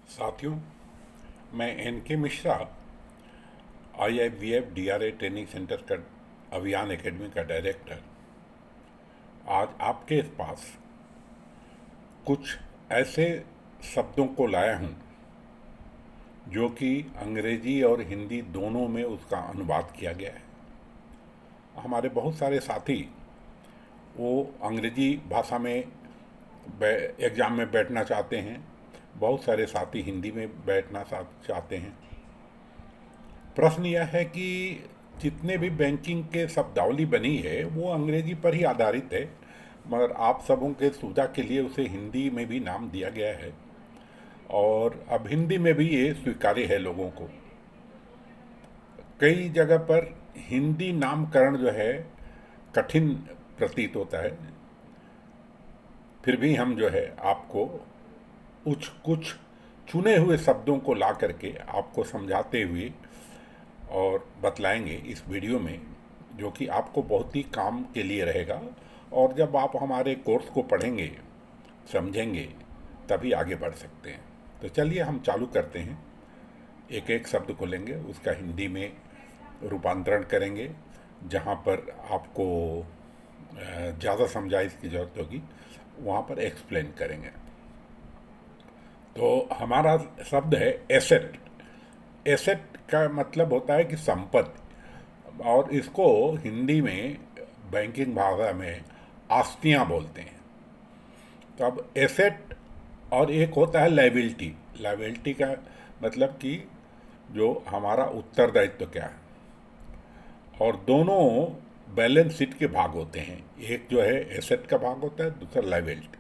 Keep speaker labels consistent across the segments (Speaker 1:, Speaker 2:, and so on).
Speaker 1: साथियों, मैं एन के Mishra IIBF DRA training centre का अभियान एकेडमी का डायरेक्टर आज आपके पास कुछ ऐसे शब्दों को लाया हूँ जो कि अंग्रेजी और हिंदी दोनों में उसका अनुवाद किया गया है। हमारे बहुत सारे साथी वो अंग्रेजी भाषा में एग्ज़ाम में बैठना चाहते हैं, बहुत सारे साथी हिंदी में बैठना चाहते हैं। प्रश्न यह है कि जितने भी बैंकिंग के शब्दावली बनी है वो अंग्रेजी पर ही आधारित है, मगर आप सबों के सुविधा के लिए उसे हिंदी में भी नाम दिया गया है और अब हिंदी में भी ये स्वीकार्य है लोगों को। कई जगह पर हिंदी नामकरण जो है कठिन प्रतीत होता है, फिर भी हम जो है आपको कुछ चुने हुए शब्दों को ला करके आपको समझाते हुए और बतलाएंगे इस वीडियो में, जो कि आपको बहुत ही काम के लिए रहेगा। और जब आप हमारे कोर्स को पढ़ेंगे, समझेंगे, तभी आगे बढ़ सकते हैं। तो चलिए हम चालू करते हैं। एक एक शब्द को लेंगे, उसका हिंदी में रूपांतरण करेंगे। जहाँ पर आपको ज़्यादा समझाइश की ज़रूरत होगी वहाँ पर एक्सप्लेन करेंगे। तो हमारा शब्द है एसेट। एसेट का मतलब होता है कि संपत्ति, और इसको हिंदी में बैंकिंग भाषा में आस्तियाँ बोलते हैं। तो अब एसेट और एक होता है लायबिलिटी। लायबिलिटी का मतलब कि जो हमारा उत्तरदायित्व क्या है, और दोनों बैलेंस शीट के भाग होते हैं। एक जो है एसेट का भाग होता है, दूसरा लायबिलिटी।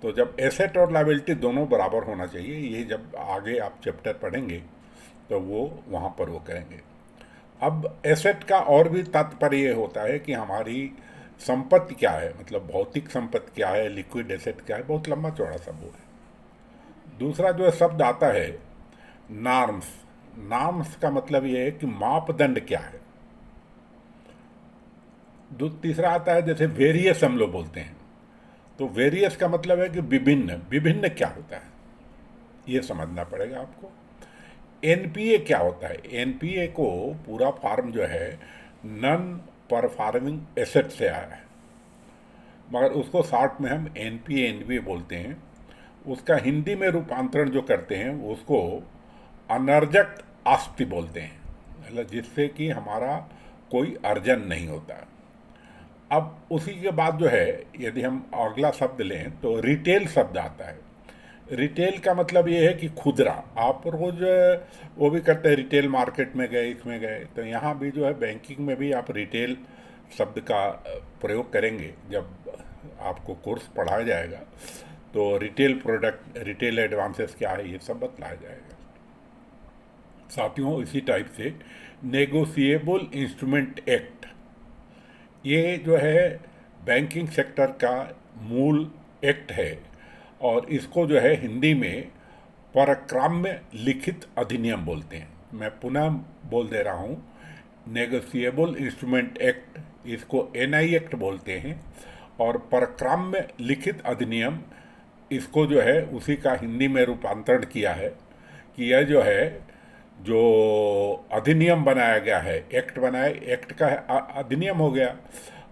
Speaker 1: तो जब एसेट और लायबिलिटी दोनों बराबर होना चाहिए, ये जब आगे आप चैप्टर पढ़ेंगे तो वो वहाँ पर वो करेंगे। अब एसेट का और भी तात्पर्य ये होता है कि हमारी संपत्ति क्या है, मतलब भौतिक संपत्ति क्या है, लिक्विड एसेट क्या है, बहुत लंबा चौड़ा सब वो है। दूसरा जो शब्द आता है नॉर्म्स। नॉर्म्स का मतलब ये है कि मापदंड क्या है। तीसरा आता है जैसे वेरियस हम लोग बोलते हैं, तो वेरियस का मतलब है कि विभिन्न। विभिन्न क्या होता है ये समझना पड़ेगा आपको। एनपीए क्या होता है? एनपीए को पूरा फॉर्म जो है नॉन परफॉर्मिंग एसेट से आया है, मगर उसको शॉर्ट में हम एनपीए बोलते हैं। उसका हिंदी में रूपांतरण जो करते हैं उसको अनर्जक आस्ति बोलते हैं, मतलब जिससे कि हमारा कोई अर्जन नहीं होता। अब उसी के बाद जो है यदि हम अगला शब्द लें तो रिटेल शब्द आता है। रिटेल का मतलब ये है कि खुदरा। आप रोज़ वो भी करते हैं, रिटेल मार्केट में गए, इसमें गए, तो यहाँ भी जो है बैंकिंग में भी आप रिटेल शब्द का प्रयोग करेंगे। जब आपको कोर्स पढ़ाया जाएगा तो रिटेल प्रोडक्ट, रिटेल एडवांसेस क्या है, ये सब बतलाया जाएगा। साथियों, इसी टाइप से नेगोशिएबल इंस्ट्रूमेंट एक्ट, ये जो है बैंकिंग सेक्टर का मूल एक्ट है, और इसको जो है हिंदी में परक्राम्य लिखित अधिनियम बोलते हैं। मैं पुनः बोल दे रहा हूँ, नेगोशिएबल इंस्ट्रूमेंट एक्ट, इसको एनआई एक्ट बोलते हैं, और परक्राम्य लिखित अधिनियम, इसको जो है उसी का हिंदी में रूपांतरण किया है कि यह जो है जो अधिनियम बनाया गया है, एक्ट बनाया, एक्ट का अधिनियम हो गया,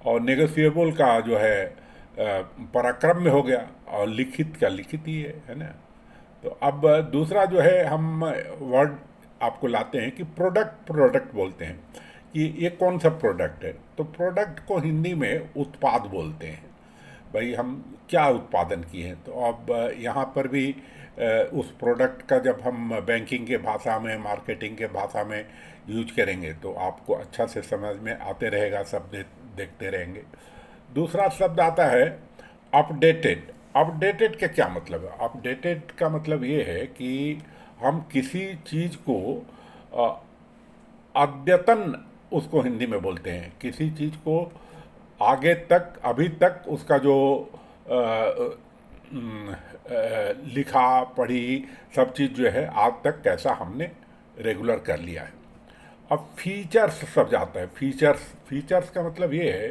Speaker 1: और नेगोशिएबल का जो है पराक्रम में हो गया, और लिखित का लिखित ही है ना। तो अब दूसरा जो है हम वर्ड आपको लाते हैं कि प्रोडक्ट बोलते हैं कि ये कौन सा प्रोडक्ट है। तो प्रोडक्ट को हिंदी में उत्पाद बोलते हैं। भाई हम क्या उत्पादन किए हैं, तो अब यहाँ पर भी उस प्रोडक्ट का जब हम बैंकिंग के भाषा में, मार्केटिंग के भाषा में यूज करेंगे तो आपको अच्छा से समझ में आते रहेगा, सब देखते रहेंगे। दूसरा शब्द आता है अपडेटेड। अपडेटेड का क्या मतलब है? अपडेटेड का मतलब ये है कि हम किसी चीज़ को अद्यतन, उसको हिंदी में बोलते हैं, किसी चीज़ को आगे तक, अभी तक उसका जो लिखा पढ़ी सब चीज़ जो है आज तक कैसा हमने रेगुलर कर लिया है। अब फीचर्स सब जाता है। फीचर्स का मतलब ये है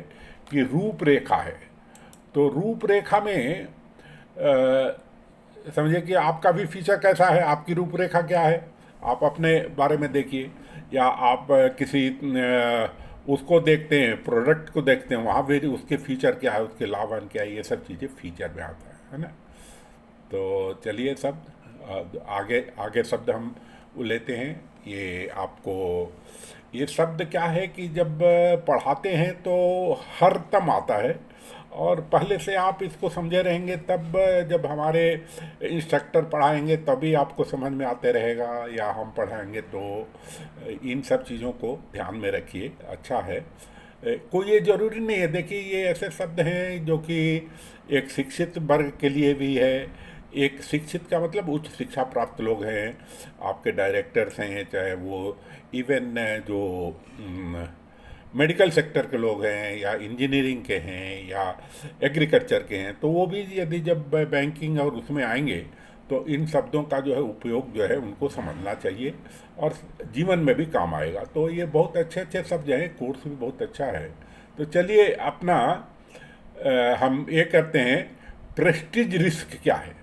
Speaker 1: कि रूपरेखा है। तो रूपरेखा में समझिए कि आपका भी फीचर कैसा है, आपकी रूपरेखा क्या है, आप अपने बारे में देखिए, या आप किसी उसको देखते हैं, प्रोडक्ट को देखते हैं, वहाँ भी उसके फीचर क्या है, उसके लाभ हानि क्या है, ये सब चीज़ें फीचर में आता है ना। तो चलिए आगे आगे शब्द हम लेते हैं। ये आपको ये शब्द क्या है कि जब पढ़ाते हैं तो हर तम आता है, और पहले से आप इसको समझे रहेंगे, तब जब हमारे इंस्ट्रक्टर पढ़ाएंगे तभी आपको समझ में आते रहेगा, या हम पढ़ाएंगे तो इन सब चीज़ों को ध्यान में रखिए, अच्छा है। कोई ये ज़रूरी नहीं है, देखिए ये ऐसे शब्द हैं जो कि एक शिक्षित वर्ग के लिए भी है। एक शिक्षित का मतलब उच्च शिक्षा प्राप्त लोग हैं, आपके डायरेक्टर्स हैं, चाहे वो इवन जो मेडिकल सेक्टर के लोग हैं, या इंजीनियरिंग के हैं, या एग्रीकल्चर के हैं, तो वो भी यदि जब बैंकिंग और उसमें आएंगे तो इन शब्दों का जो है उपयोग जो है उनको समझना चाहिए, और जीवन में भी काम आएगा। तो ये बहुत अच्छे अच्छे शब्द हैं, कोर्स भी बहुत अच्छा है। तो चलिए अपना हम ये करते हैं, प्रेस्टीज रिस्क क्या है।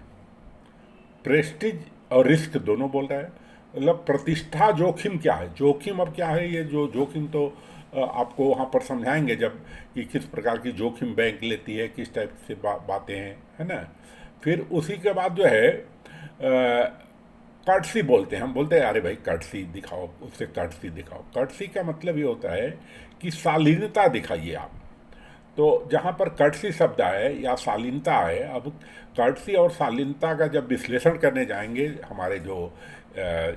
Speaker 1: प्रेस्टीज और रिस्क दोनों बोल रहा है, मतलब प्रतिष्ठा जोखिम क्या है। जोखिम अब क्या है, ये जो जोखिम तो आपको वहाँ पर समझाएंगे जब, कि किस प्रकार की जोखिम बैंक लेती है, किस टाइप से बातें हैं, है ना। फिर उसी के बाद जो है कर्टसी बोलते हैं, हम बोलते हैं अरे भाई कर्टसी दिखाओ, उससे कर्टसी दिखाओ। कर्टसी का मतलब ये होता है कि शालीनता दिखाइए आप। तो जहाँ पर कर्टसी शब्द आए या शालीनता आए, अब कर्टसी और शालीनता का जब विश्लेषण करने जाएंगे हमारे जो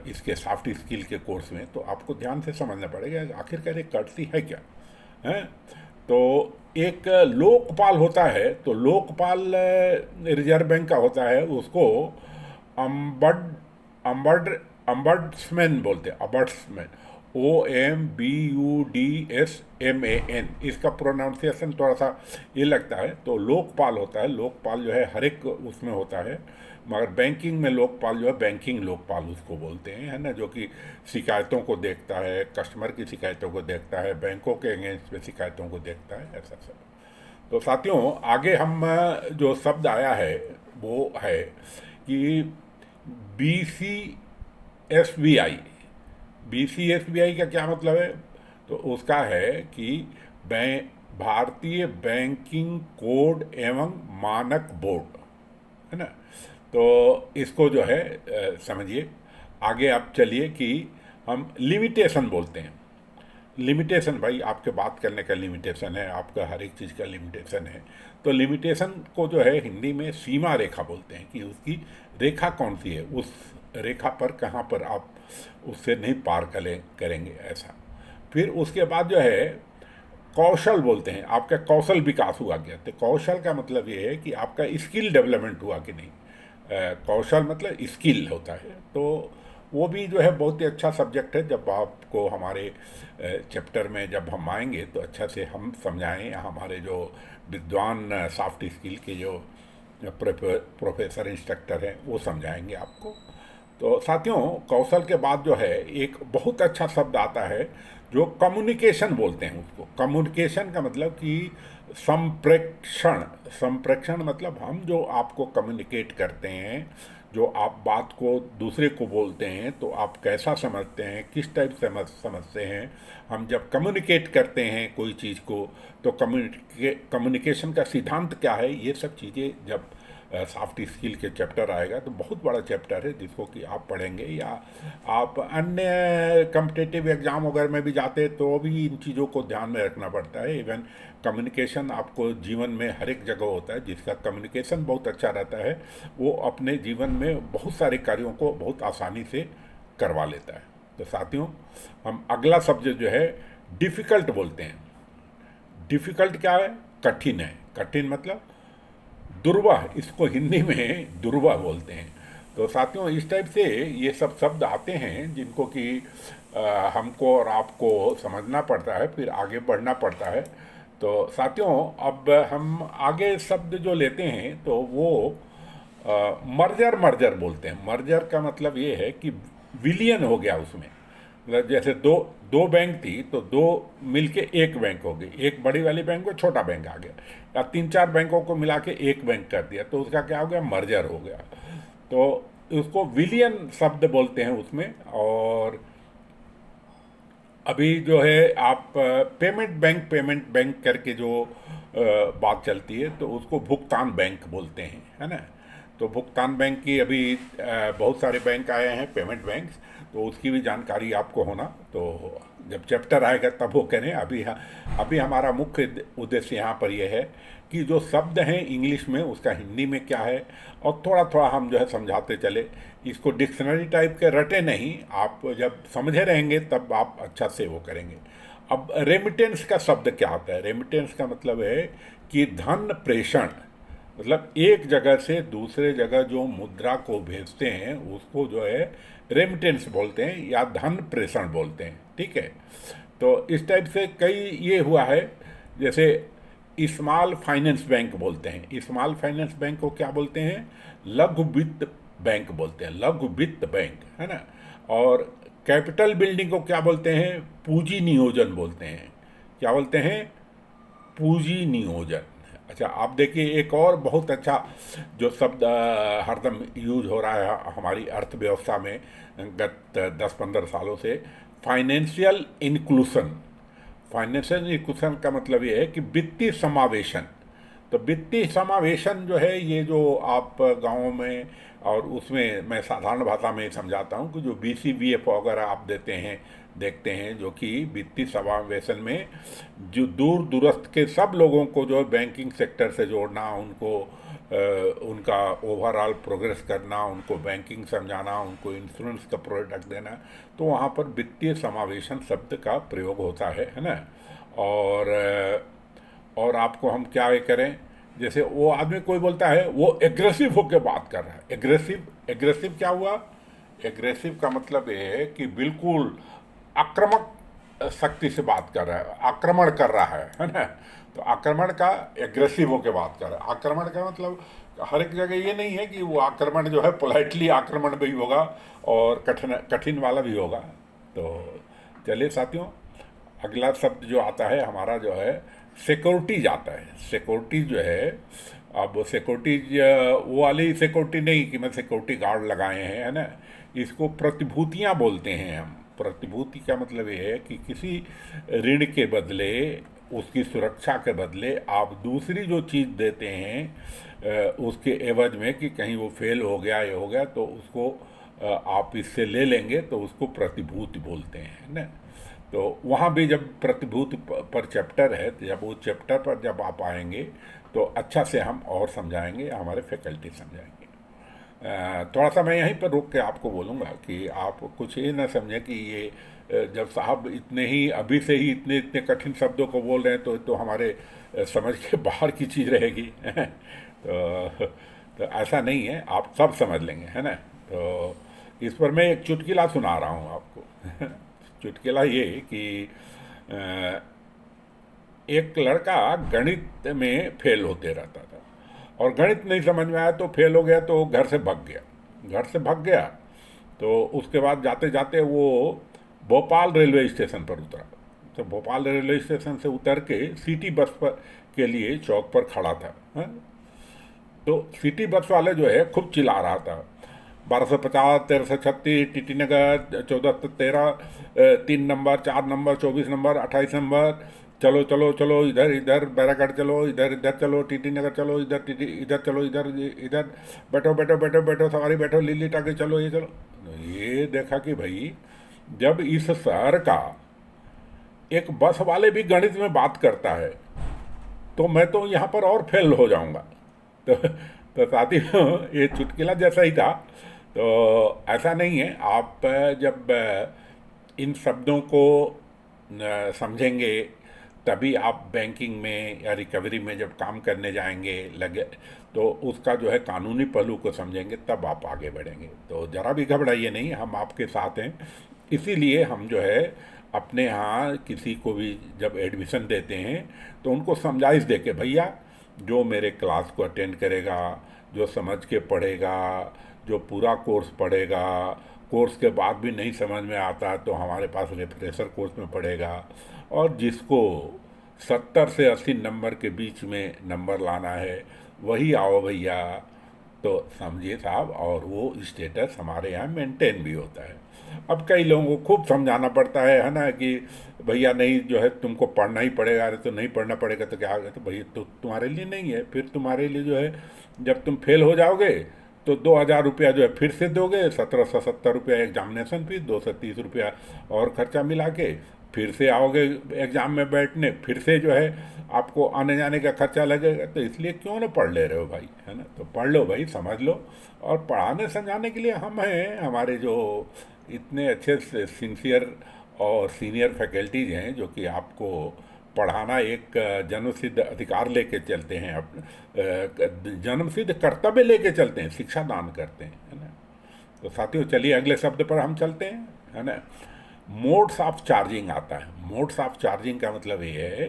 Speaker 1: इसके सॉफ्ट स्किल के कोर्स में, तो आपको ध्यान से समझना पड़ेगा आखिरकार एक कर्टसी है क्या है। तो एक लोकपाल होता है, तो लोकपाल रिजर्व बैंक का होता है, उसको अम्बड अम्बड अम्बड्समैन बोलते हैं, अम्बड्समैन, OMBUDSMAN, इसका प्रोनाउंसिएशन थोड़ा सा ये लगता है। तो लोकपाल होता है, लोकपाल जो है हर एक उसमें होता है, मगर बैंकिंग में लोकपाल जो है बैंकिंग लोकपाल उसको बोलते हैं, है ना, जो कि शिकायतों को देखता है, कस्टमर की शिकायतों को देखता है, बैंकों के अगेंस्ट में शिकायतों को देखता है, ऐसा सब। तो साथियों आगे हम जो शब्द आया है वो है कि BCSBI। BCSBI का क्या मतलब है, तो उसका है कि भारतीय बैंकिंग कोड एवं मानक बोर्ड, है ना। तो इसको जो है समझिए। आगे आप चलिए कि हम लिमिटेशन बोलते हैं। लिमिटेशन, भाई आपके बात करने का लिमिटेशन है, आपका हर एक चीज़ का लिमिटेशन है। तो लिमिटेशन को जो है हिंदी में सीमा रेखा बोलते हैं, कि उसकी रेखा कौन सी है, उस रेखा पर कहाँ पर आप उससे नहीं पार करेंगे, ऐसा। फिर उसके बाद जो है कौशल बोलते हैं, आपका कौशल विकास हुआ क्या। तो कौशल का मतलब ये है कि आपका स्किल डेवलपमेंट हुआ कि नहीं। कौशल मतलब स्किल होता है। तो वो भी जो है बहुत ही अच्छा सब्जेक्ट है, जब आपको हमारे चैप्टर में जब हम आएंगे तो अच्छा से हम समझाएं, हमारे जो विद्वान सॉफ्ट स्किल के जो प्रोफेसर इंस्ट्रक्टर हैं वो समझाएंगे आपको। तो साथियों कौशल के बाद जो है एक बहुत अच्छा शब्द आता है जो कम्युनिकेशन बोलते हैं उसको। कम्युनिकेशन का मतलब कि संप्रेक्षण। संप्रेक्षण मतलब हम जो आपको कम्युनिकेट करते हैं, जो आप बात को दूसरे को बोलते हैं तो आप कैसा समझते हैं, किस टाइप से समझते हैं। हम जब कम्युनिकेट करते हैं कोई चीज़ को, तो कम्युनिकेशन का सिद्धांत क्या है, ये सब चीज़ें जब सॉफ्ट स्किल के चैप्टर आएगा, तो बहुत बड़ा चैप्टर है जिसको कि आप पढ़ेंगे, या आप अन्य कम्पिटिटिव एग्ज़ाम वगैरह में भी जाते तो भी इन चीज़ों को ध्यान में रखना पड़ता है। इवन कम्युनिकेशन आपको जीवन में हर एक जगह होता है, जिसका कम्युनिकेशन बहुत अच्छा रहता है वो अपने जीवन में बहुत सारे कार्यों को बहुत आसानी से करवा लेता है। तो साथियों हम अगला शब्द जो है डिफ़िकल्ट बोलते हैं। डिफ़िकल्ट क्या है, कठिन है। कठिन मतलब दुर्वाह, इसको हिंदी में दुर्वाह बोलते हैं। तो साथियों इस टाइप से ये सब शब्द आते हैं जिनको कि हमको और आपको समझना पड़ता है, फिर आगे बढ़ना पड़ता है। तो साथियों अब हम आगे शब्द जो लेते हैं तो वो मर्जर मर्जर बोलते हैं। मर्जर का मतलब ये है कि विलियन हो गया उसमें, मतलब जैसे दो दो बैंक थी तो दो मिलके एक बैंक हो गई, एक बड़ी वाली बैंक को छोटा बैंक आ गया, या तीन चार बैंकों को मिला के एक बैंक कर दिया, तो उसका क्या हो गया, मर्जर हो गया। तो उसको विलियन शब्द बोलते हैं उसमें। और अभी जो है आप पेमेंट बैंक करके जो बात चलती है, तो उसको भुगतान बैंक बोलते हैं, है ना। तो भुगतान बैंक की अभी बहुत सारे बैंक आए हैं, पेमेंट बैंक, तो उसकी भी जानकारी आपको होना, तो जब चैप्टर आएगा तब वो करें। अभी हमारा मुख्य उद्देश्य यहाँ पर यह है कि जो शब्द हैं इंग्लिश में उसका हिंदी में क्या है, और थोड़ा थोड़ा हम जो है समझाते चले। इसको डिक्शनरी टाइप के रटे नहीं, आप जब समझे रहेंगे तब आप अच्छा से वो करेंगे। अब रेमिटेंस का शब्द क्या होता है? रेमिटेंस का मतलब है कि धन प्रेषण, मतलब एक जगह से दूसरे जगह जो मुद्रा को भेजते हैं उसको जो है रेमिटेंस बोलते हैं या धन प्रेषण बोलते हैं, ठीक है। तो इस टाइप से कई ये हुआ है, जैसे स्मॉल फाइनेंस बैंक बोलते हैं। स्मॉल फाइनेंस बैंक को क्या बोलते हैं? लघु वित्त बैंक बोलते हैं, लघु वित्त बैंक, है ना। और कैपिटल बिल्डिंग को क्या बोलते हैं? पूंजी नियोजन बोलते हैं। क्या बोलते हैं? पूंजी नियोजन। अच्छा, आप देखिए एक और बहुत अच्छा जो शब्द हरदम यूज हो रहा है हमारी अर्थव्यवस्था में गत 10-15 सालों से, फाइनेंशियल इंक्लूसन। फाइनेंशियल इंक्लूसन का मतलब ये है कि वित्तीय समावेशन। तो वित्तीय समावेशन जो है, ये जो आप गाँवों में और उसमें मैं साधारण भाषा में समझाता हूँ कि जो BCBF वगैरह आप देते हैं, देखते हैं, जो कि वित्तीय समावेशन में जो दूर दूरस्थ के सब लोगों को जो बैंकिंग सेक्टर से जोड़ना, उनको उनका ओवरऑल प्रोग्रेस करना, उनको बैंकिंग समझाना, उनको इंश्योरेंस का प्रोडक्ट देना, तो वहाँ पर वित्तीय समावेशन शब्द का प्रयोग होता है ना। और आपको हम क्या ये करें, जैसे वो आदमी कोई बोलता है वो एग्रेसिव होकर बात कर रहा है। एग्रेसिव क्या हुआ? एग्रेसिव का मतलब ये है कि बिल्कुल आक्रामक शक्ति से बात कर रहा है, आक्रमण कर रहा है ना। तो आक्रमण का एग्रेसिव होकर बात कर रहा है। आक्रमण का मतलब हर एक जगह ये नहीं है कि वो आक्रमण जो है पोलाइटली आक्रमण भी होगा और कठिन वाला भी होगा। तो चलिए साथियों, अगला शब्द जो आता है हमारा जो है सिक्योरिटीज आता है। सिक्योरिटीज जो है, अब सिक्योरिटीज वो वाली सिक्योरिटी नहीं कि मैं सिक्योरिटी गार्ड लगाए हैं, है ना। इसको प्रतिभूतियाँ बोलते हैं हम। प्रतिभूति का मतलब ये है कि किसी ऋण के बदले, उसकी सुरक्षा के बदले आप दूसरी जो चीज़ देते हैं उसके एवज में कि कहीं वो फेल हो गया, ये हो गया, तो उसको आप इससे ले लेंगे, तो उसको प्रतिभूति बोलते हैं ना। तो वहाँ भी जब प्रतिभूति पर चैप्टर है, तो जब वो चैप्टर पर जब आप आएंगे तो अच्छा से हम और समझाएंगे, हमारे फैकल्टी समझाएंगे। थोड़ा सा मैं यहीं पर रुक के आपको बोलूँगा कि आप कुछ ये ना समझें कि ये जब साहब इतने ही अभी से ही इतने इतने कठिन शब्दों को बोल रहे हैं तो हमारे समझ के बाहर की चीज़ रहेगी। तो ऐसा नहीं है, आप सब समझ लेंगे, है ना। तो इस पर मैं एक चुटकुला सुना रहा हूँ आपको। चुटकुला ये कि एक लड़का गणित में फेल होते रहता था, और गणित नहीं समझ में आया तो फेल हो गया, तो घर से भाग गया। तो उसके बाद जाते जाते वो भोपाल रेलवे स्टेशन पर उतरा। तो भोपाल रेलवे स्टेशन से उतर के सिटी बस पर के लिए चौक पर खड़ा था, है? तो सिटी बस वाले जो है खूब चिल्ला रहा था, 1250, 1336, टीटी नगर, 1413, 3 नंबर, 4 नंबर, 24 नंबर, 28 नंबर, चलो चलो चलो, इधर इधर बैरागढ़ चलो, इधर इधर चलो, टीटी नगर चलो, इधर चलो, इधर इधर बैठो बैठो बैठो बैठो, सवारी बैठो, लीली टाके चलो, ये चलो। ये देखा कि भाई जब इस शहर का एक बस वाले भी गणित में बात करता है तो मैं तो यहाँ पर और फेल हो जाऊँगा। तो साथियों, ये चुटकुला जैसा ही था। तो ऐसा नहीं है, आप जब इन शब्दों को समझेंगे तभी आप बैंकिंग में या रिकवरी में जब काम करने जाएंगे लगे, तो उसका जो है कानूनी पहलू को समझेंगे, तब आप आगे बढ़ेंगे। तो ज़रा भी घबराइए नहीं, हम आपके साथ हैं। इसीलिए हम जो है अपने यहाँ किसी को भी जब एडमिशन देते हैं तो उनको समझाइश दे के, भैया जो मेरे क्लास को अटेंड करेगा, जो समझ के पढ़ेगा, जो पूरा कोर्स पढ़ेगा, कोर्स के बाद भी नहीं समझ में आता तो हमारे पास रिफ्रेशर कोर्स में पढ़ेगा, और जिसको 70 से 80 नंबर के बीच में नंबर लाना है वही आओ भैया। तो समझिए साहब, और वो स्टेटस हमारे यहाँ मेंटेन भी होता है। अब कई लोगों को खूब समझाना पड़ता है ना, कि भैया नहीं जो है तुमको पढ़ना ही पड़ेगा, अरे तो नहीं पढ़ना पड़ेगा तो क्या होगा, तो भैया तो तुम्हारे लिए नहीं है, फिर तुम्हारे लिए जो है जब तुम फेल हो जाओगे तो 2,000 रुपया जो है फिर से दोगे, 1,770 रुपया एग्जामिनेशन फीस, 230 रुपया और खर्चा मिला के फिर से आओगे एग्ज़ाम में बैठने, फिर से जो है आपको आने जाने का खर्चा लगेगा। तो इसलिए क्यों ना पढ़ ले रहे हो भाई, है ना, तो पढ़ लो भाई, समझ लो। और पढ़ाने समझाने के लिए हम हैं, हमारे जो इतने अच्छे सिंसियर और सीनियर फैकल्टीज हैं जो कि आपको पढ़ाना एक जन्मसिद्ध अधिकार लेके चलते हैं, जन्मसिद्ध कर्तव्य लेके चलते हैं, शिक्षा दान करते हैं, है ना। तो साथियों चलिए अगले शब्द पर हम चलते हैं, है ना। मोड्स ऑफ चार्जिंग आता है। मोड्स ऑफ चार्जिंग का मतलब ये है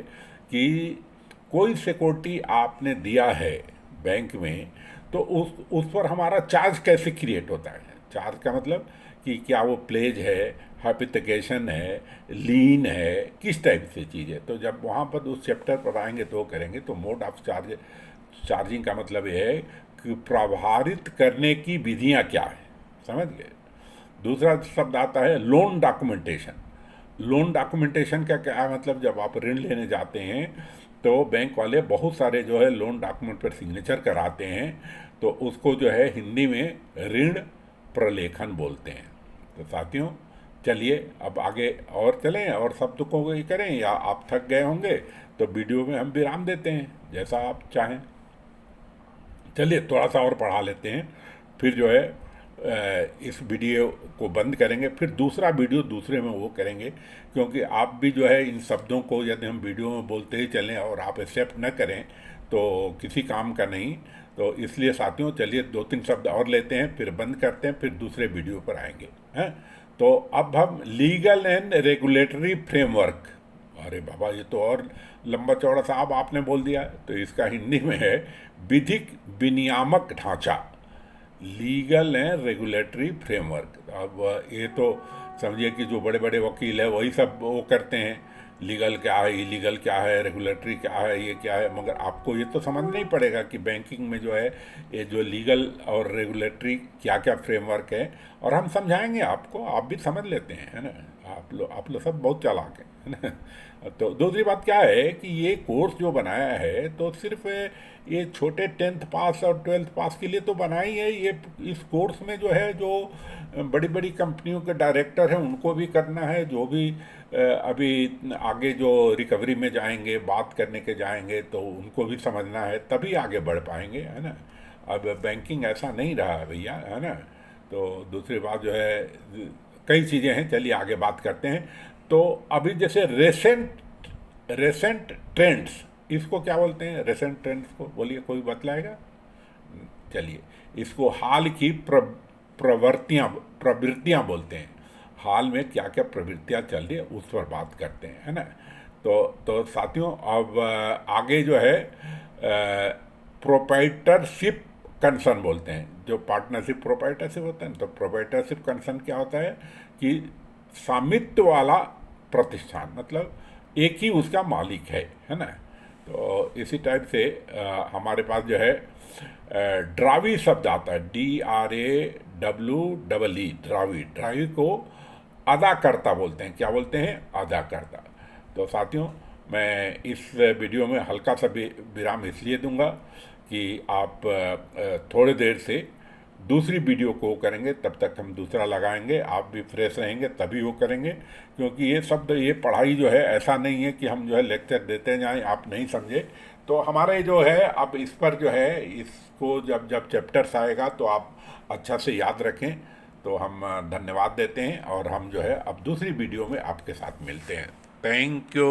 Speaker 1: कि कोई सिक्योरिटी आपने दिया है बैंक में, तो उस पर हमारा चार्ज कैसे क्रिएट होता है। चार्ज का मतलब कि क्या वो प्लेज है, हाइपोथेकेशन है, लीन है, किस टाइप से चीज़ है। तो जब वहाँ पर उस चैप्टर पर आएंगे तो करेंगे। तो मोड ऑफ चार्जिंग का मतलब ये है कि प्रभावित करने की विधियाँ क्या है, समझ गए। दूसरा शब्द आता है लोन डॉक्यूमेंटेशन। लोन डॉक्यूमेंटेशन का क्या मतलब, जब आप ऋण लेने जाते हैं तो बैंक वाले बहुत सारे जो है लोन डॉक्यूमेंट पर सिग्नेचर कराते हैं, तो उसको जो है हिंदी में ऋण प्रलेखन बोलते हैं। तो साथियों चलिए अब आगे और चलें और शब्द को ये करें, या आप थक गए होंगे तो वीडियो में हम विराम देते हैं, जैसा आप चाहें। चलिए थोड़ा सा और पढ़ा लेते हैं, फिर जो है इस वीडियो को बंद करेंगे, फिर दूसरा वीडियो दूसरे में वो करेंगे, क्योंकि आप भी जो है इन शब्दों को यदि हम वीडियो में बोलते ही चलें और आप एक्सेप्ट न करें तो किसी काम का नहीं। तो इसलिए साथियों चलिए 2-3 शब्द और लेते हैं, फिर बंद करते हैं, फिर दूसरे वीडियो पर आएंगे, हैं। तो अब हम लीगल एंड रेगुलेटरी फ्रेमवर्क, अरे बाबा ये तो और लंबा चौड़ा साहब आपने बोल दिया। तो इसका हिंदी में है विधिक विनियामक ढांचा, लीगल एंड रेगुलेटरी फ्रेमवर्क। अब ये तो समझिए कि जो बड़े बड़े वकील है वही सब वो करते हैं, लीगल क्या है, इलीगल क्या है, रेगुलेटरी क्या है, ये क्या है। मगर आपको ये तो समझना ही पड़ेगा कि बैंकिंग में जो है ये जो लीगल और रेगुलेटरी क्या क्या फ्रेमवर्क है, और हम समझाएंगे आपको, आप भी समझ लेते हैं, है ना। आप लोग सब बहुत चालाक हैं, है ना। तो दूसरी बात क्या है कि ये कोर्स जो बनाया है तो सिर्फ ये छोटे 10th पास और 12th पास के लिए तो बना ही है। ये इस कोर्स में जो है जो बड़ी बड़ी कंपनियों के डायरेक्टर हैं उनको भी करना है, जो भी अभी आगे जो रिकवरी में जाएंगे, बात करने के जाएंगे, तो उनको भी समझना है, तभी आगे बढ़ पाएंगे, है ना। अब बैंकिंग ऐसा नहीं रहा भैया, है ना। तो दूसरी बात जो है कई चीज़ें हैं, चलिए आगे बात करते हैं। तो अभी जैसे रेसेंट ट्रेंड्स, इसको क्या बोलते हैं, रेसेंट ट्रेंड्स को बोलिए, कोई बतलाएगा। चलिए इसको हाल की प्रवृत्तियाँ बोलते हैं। हाल में क्या क्या प्रवृत्तियाँ चल रही है उस पर बात करते हैं, है ना। तो साथियों अब आगे जो है प्रोप्राइटरशिप कंसर्न बोलते हैं। जो पार्टनरशिप प्रोप्राइटरशिप होता है, तो प्रोप्राइटरशिप कंसर्न क्या होता है कि स्वामित्व वाला प्रतिष्ठान, मतलब एक ही उसका मालिक है ना। तो इसी टाइप से हमारे पास जो है ड्रावी शब्द आता है, DRAWEE, ड्रावी। ड्रावी को अदाकर्ता बोलते हैं, क्या बोलते हैं, अदाकर्ता। तो साथियों मैं इस वीडियो में हल्का सा विराम इसलिए दूंगा कि आप थोड़ी देर से दूसरी वीडियो को करेंगे, तब तक हम दूसरा लगाएंगे, आप भी फ्रेश रहेंगे तभी वो करेंगे। क्योंकि ये शब्द, ये पढ़ाई जो है ऐसा नहीं है कि हम जो है लेक्चर देते जाएं, आप नहीं समझे तो हमारे जो है अब इस पर जो है, इसको जब जब चैप्टर्स आएगा तो आप अच्छा से याद रखें। तो हम धन्यवाद देते हैं, और हम जो है अब दूसरी वीडियो में आपके साथ मिलते हैं। Thank you.